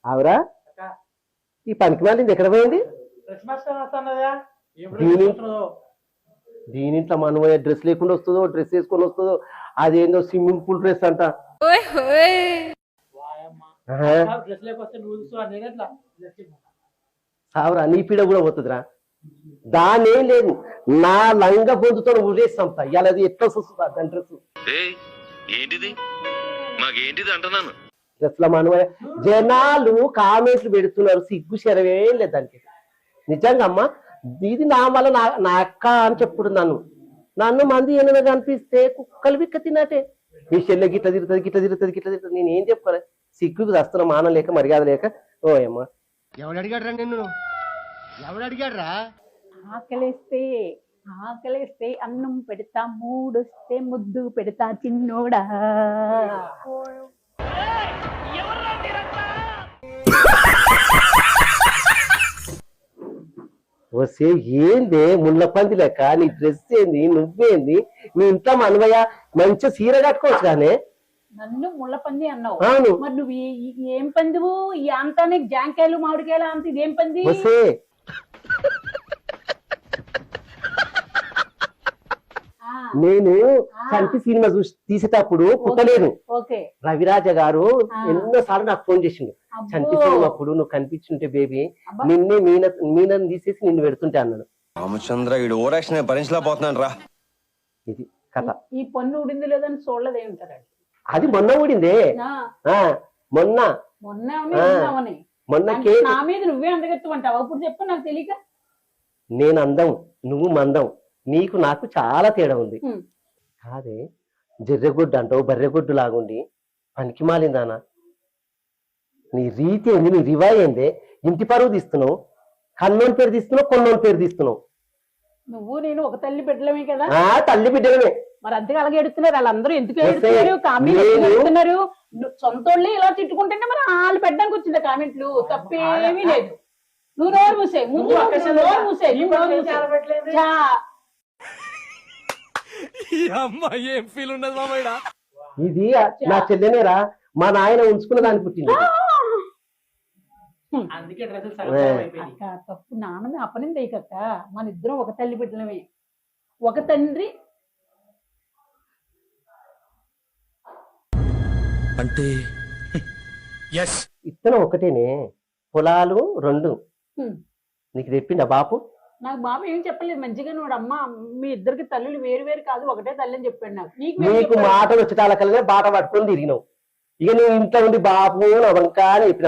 ఆవురా ఈ పనికి మాలింది ఎక్కడ పోయింది? దీనింట్లో మనం డ్రెస్ లేకుండా వస్తుందో డ్రెస్ వేసుకొని వస్తుందో అదేందో స్విమ్మింగ్ పూల్ డ్రెస్ అంట. సావురా నీ పీడ కూడా పోతుందిరా. దాని ఏం లేదు, నా లంగ బొందుతో ఊరేస్తాం ఇలా అది ఎట్లా వస్తుందా దాని డ్రెస్ ఏంటిది మాకేంటిది అంటున్నాను. డ్రెస్ల మనవయ్య జనాలు కామెంట్లు పెడుతున్నారు, సిగ్గు శరవేం లేదు దానికి. నిజంగా అమ్మా ఇది నా వల్ల నా అక్క అని చెప్పుడు నన్ను మంది ఏమైనా కనిపిస్తే కుక్కలు బిక్క తిన్నట్టే. మీ చెల్లె గిట్ల తిరుగుతుంది గిట్ల తిరుగుతుంది గిట్ల తిరుగుతుంది, నేను ఏం చెప్పుకోలే. సిగ్గుకు వస్తున్నా, మానం లేక మర్యాద లేక. ఓ అమ్మా ఎవడు అడిగాడ్రా నిన్ను? ఎవడు అడిగాడ్రా? ఆకలేస్తే అన్నం పెడతా, మూడొస్తే ముద్దు పెడతా చిన్నోడా. వస్తే ఏంది ముళ్ళ పంది లెక్క నీ డ్రెస్ ఏంది, నువ్వేంది, నీ ఇంట్లో మనవయ్య మంచిగా సీర కట్టుకోవచ్చు కానీ. నన్ను ముళ్ళ పంది అన్నావు, అవును. మరి నువ్వు ఏం పందివు? ఈ అంతానే జాంకాయలు మామిడికాయలు అంత ఇదేం పంది? వస్తే నేను కంటి సినిమా చూసి తీసేటప్పుడు పుట్టలేదు. రవిరాజ గారు ఎన్నోసార్లు నాకు ఫోన్ చేసిండు, చంటి సినిమా అప్పుడు నువ్వు కనిపించుంటే బేబీ నిన్నే మీనని తీసేసి నిన్ను పెడుతుంటే అన్నాడు. రామచంద్ర ఈడు ఓరాక్షన్ భరించలేకపోతున్నాను రా. ఇది కథ. ఈ పన్ను ఉడింది లేదని చూడలేదే ఉంటారు. అది మొన్న ఊడిందే, మొన్న నా మీద నువ్వే అందగెత్తమంటావు. అప్పుడు చెప్పు, నాకు తెలియక. నేను అందం, నువ్వు మందం, నీకు నాకు చాలా తేడా ఉంది. కాదే జర్రెగొడ్డు అంటావు, బర్రెగొడ్డు లాగుండి పనికి మాలిందానా? నీ రీతి ఏంది, నీ రివాయి ఏందే? ఇంటి పరువు తీస్తున్నావు, కన్నోని పేరు తీస్తున్నావు, కొన్నోని పేరు తీస్తున్నావు. నువ్వు నేను ఒక తల్లి బిడ్డలమే కదా. తల్లి బిడ్డలమే. మరి అంతగా అలాగే ఎడుతున్నారు వాళ్ళందరూ. ఎందుకు ఎడుతున్నారు? కామెంట్లు ఎడుతున్నారు. సొంతోళ్ళే ఇలా తిట్టుకుంటుంటే మరి వాళ్ళు పెట్టడానికి వచ్చింది కామెంట్లు. తప్పేమీ లేదు. నువ్వు నోరు మూసే, ముందు నోరు మూసే. ఇది నా చెల్లెనేరా, మా నాయన ఉంచుకున్న దాన్ని పుట్టింది. అక్క తప్పు నాన్నది అప్పనింది అయ్యకక్క. మన ఇద్దరం ఒక తల్లి బిడ్డలమే, ఒక తండ్రి. అంటే ఇత్తనం ఒకటేనే, పొలాలు రెండు. నీకు చెప్పిండా బాపు? నాకు బాబు ఏం చెప్పలేదు. మంచిగా నువ్వు అమ్మ మీ ఇద్దరికి తల్లులు వేరు వేరు కాదు, ఒకటే తల్లి అని చెప్పాడు నాకు. నీకు మాటలు వచ్చేటాలకల్లా బాట పట్టుకొని తిరిగినావు. ఇక నువ్వు ఇంట్లో ఉండి బాపు నవంకా అని చెప్పిన.